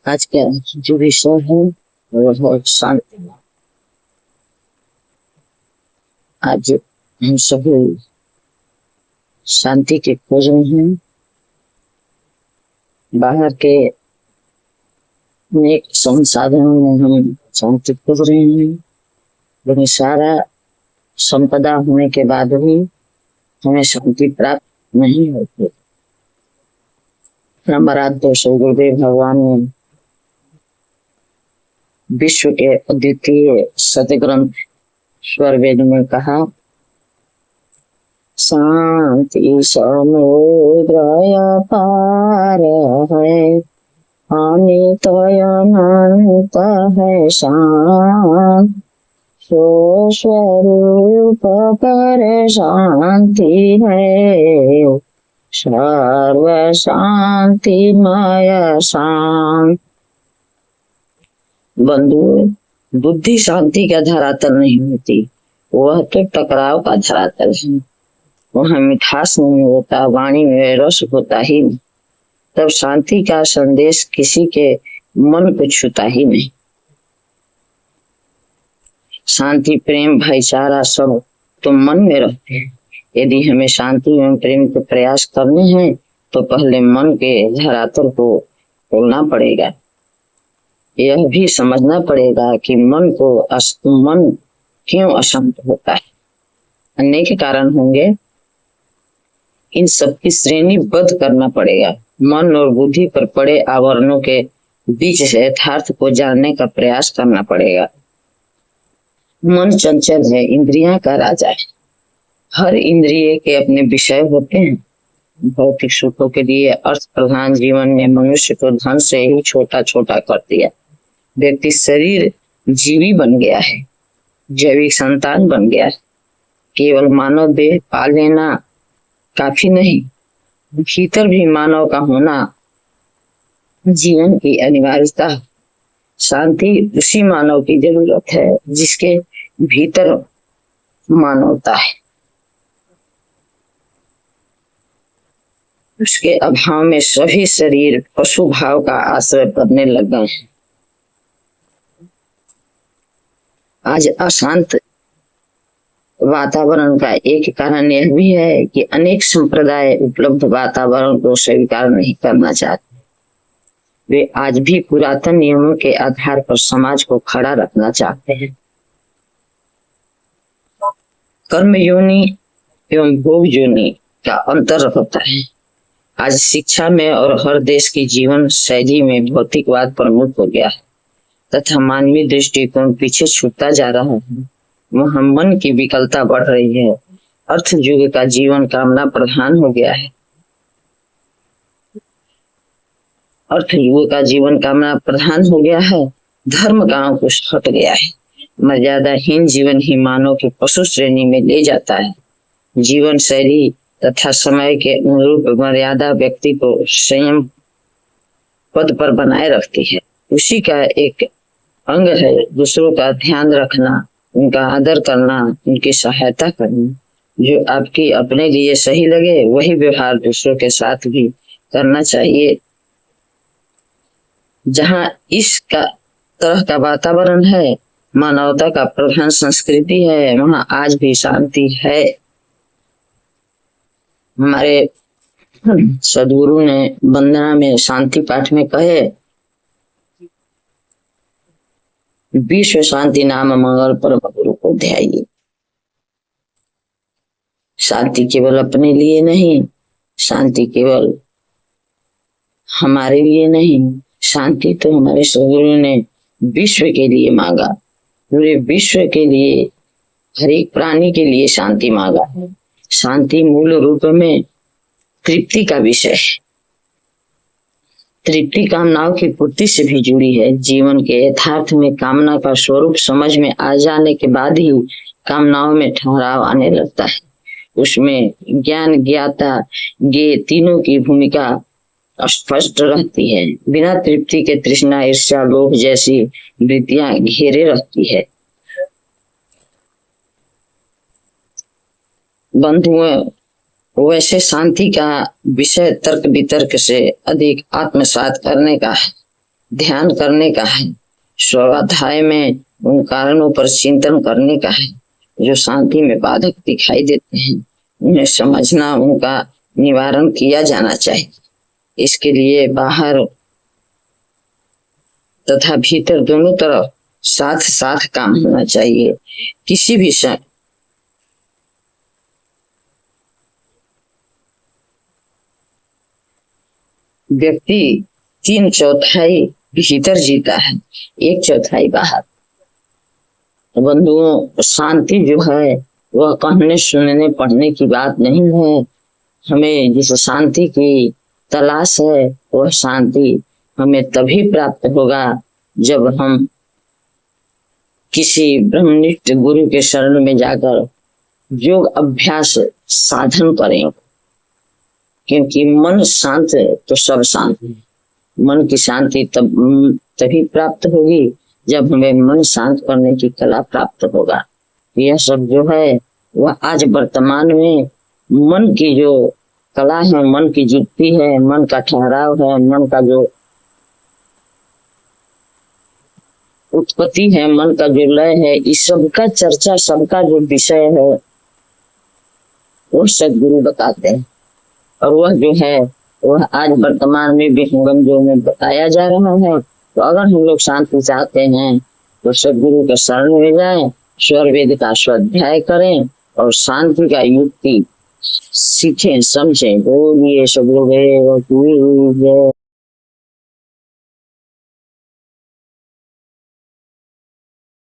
आज का जो विषय है वो है शांति। आज हम सभी शांति के खोज में हैं। बाहर के अनेक संसाधनों में हम शांति खोज रहे हैं, लेकिन सारा संपदा होने के बाद भी हमें शांति प्राप्त नहीं होती। हमारा दोषो गुरुदेव भगवान ने विश्व के अद्वितीय सतग्रंथ स्वर वेद में कहा, शांति समुद्र अपार है, अमित अनंत है शांत, सो स्वरूप पर शांति है, सर्व शांतिमय शांत। बंधु, बुद्धि शांति का धरातल नहीं होती, वह तो टकराव का धरातल है। वहाँ मिठास नहीं होता, वाणी में रस होता ही नहीं, तब शांति का संदेश किसी के मन को छूता ही नहीं। शांति, प्रेम, भाईचारा सब तो मन में रहते हैं। यदि हमें शांति एवं प्रेम के प्रयास करने हैं तो पहले मन के धरातल को खोलना पड़ेगा। यह भी समझना पड़ेगा कि मन क्यों अशांत होता है। अनेक कारण होंगे, इन सबकी श्रेणीबद्ध करना पड़ेगा। मन और बुद्धि पर पड़े आवरणों के बीच से यथार्थ को जानने का प्रयास करना पड़ेगा। मन चंचल है, इंद्रियां का राजा है। हर इंद्रिय के अपने विषय होते हैं। भौतिक सुखों के लिए अर्थ प्रधान जीवन ने मनुष्य को धन से ही छोटा छोटा कर दिया। व्यक्ति शरीर जीवी बन गया है, जैविक संतान बन गया है। केवल मानव देह पा लेना काफी नहीं, भीतर भी मानव का होना जीवन की अनिवार्यता। शांति उसी मानव की जरूरत है जिसके भीतर मानवता है। उसके अभाव में सभी शरीर पशु भाव का आश्रय करने लग गए हैं। आज अशांत वातावरण का एक कारण यह भी है कि अनेक संप्रदाय उपलब्ध वातावरण को स्वीकार नहीं करना चाहते। वे आज भी पुरातन नियमों के आधार पर समाज को खड़ा रखना चाहते हैं। कर्म योनि एवं भोग योनि का अंतर होता है। आज शिक्षा में और हर देश की जीवन शैली में भौतिकवाद प्रमुख हो गया है तथा मानवीय दृष्टिकोण पीछे छूटता जा रहा है। वहाँ मन की विकलता बढ़ रही है। अर्थ युग का जीवन कामना प्रधान हो गया है। अर्थ युग का जीवन कामना प्रधान हो गया है। धर्म का अंकुश हट गया है। मर्यादाहीन जीवन ही मानव की पशु श्रेणी में ले जाता है। जीवन शैली तथा समय के अनुरूप मर्यादा व्यक्ति को संयम पद पर बनाए रखती है। उसी का एक अंग है दूसरों का ध्यान रखना, उनका आदर करना, उनकी सहायता करना। जो आपकी अपने लिए सही लगे वही व्यवहार दूसरों के साथ भी करना चाहिए। जहाँ इस तरह का वातावरण है, मानवता का प्रधान संस्कृति है, वहाँ आज भी शांति है। हमारे सदगुरु ने वंदना में शांति पाठ में कहे, विश्व शांति नाम मंगल परम गुरु को ध्याइए। शांति केवल अपने लिए नहीं, शांति केवल हमारे लिए नहीं, शांति तो हमारे सदगुरु ने विश्व के लिए मांगा। पूरे विश्व के लिए, हर एक प्राणी के लिए शांति मांगा है। शांति मूल रूप में तृप्ति का विषय है। तृप्ति कामनाओं की पूर्ति से भी जुड़ी है। जीवन के यथार्थ में कामना का स्वरूप समझ में आ जाने के बाद ही कामनाओं में ठहराव आने लगता है। उसमें ज्ञान, ज्ञाता, ज्ञेय तीनों की भूमिका स्पष्ट रहती है। बिना तृप्ति के तृष्णा, ईर्ष्या, लोभ जैसी वृत्तियां घेरे रहती है। बंधुओं, वैसे शांति का विषय तर्क वितर्क से अधिक आत्मसात करने का है। ध्यान करने का है। स्वाध्याय में उन कारणों पर चिंतन करने का है जो शांति में बाधक दिखाई देते हैं, उन्हें समझना, उनका निवारण किया जाना चाहिए। इसके लिए बाहर तथा भीतर दोनों तरफ साथ साथ काम होना चाहिए। किसी भी व्यक्ति 3/4 भीतर जीता है, 1/4 बाहर। बंधुओं, शांति जो है वह कहने सुनने पढ़ने की बात नहीं है। हमें जिस शांति की तलाश है वह शांति हमें तभी प्राप्त होगा जब हम किसी ब्रह्मनिष्ठ गुरु के शरण में जाकर योग अभ्यास साधन करें। क्योंकि मन शांत है तो सब शांत है। मन की शांति तभी प्राप्त होगी जब हमें मन शांत करने की कला प्राप्त होगा। यह सब जो है वह आज वर्तमान में मन की जो कला है, मन की युक्ति है, मन का ठहराव है, मन का जो उत्पत्ति है, मन का जो लय है, इस सबका चर्चा, सबका जो विषय है वो सदगुरु बताते हैं। और वह जो है वह आज वर्तमान में विहंगम जो में बताया जा रहा है। तो अगर हम लोग शांति चाहते हैं तो सदगुरु के शरण में जाएं, स्वर वेद का स्वाध्याय करें और शांति का युक्ति सीखें, समझें। बोलिए सब लोग जय।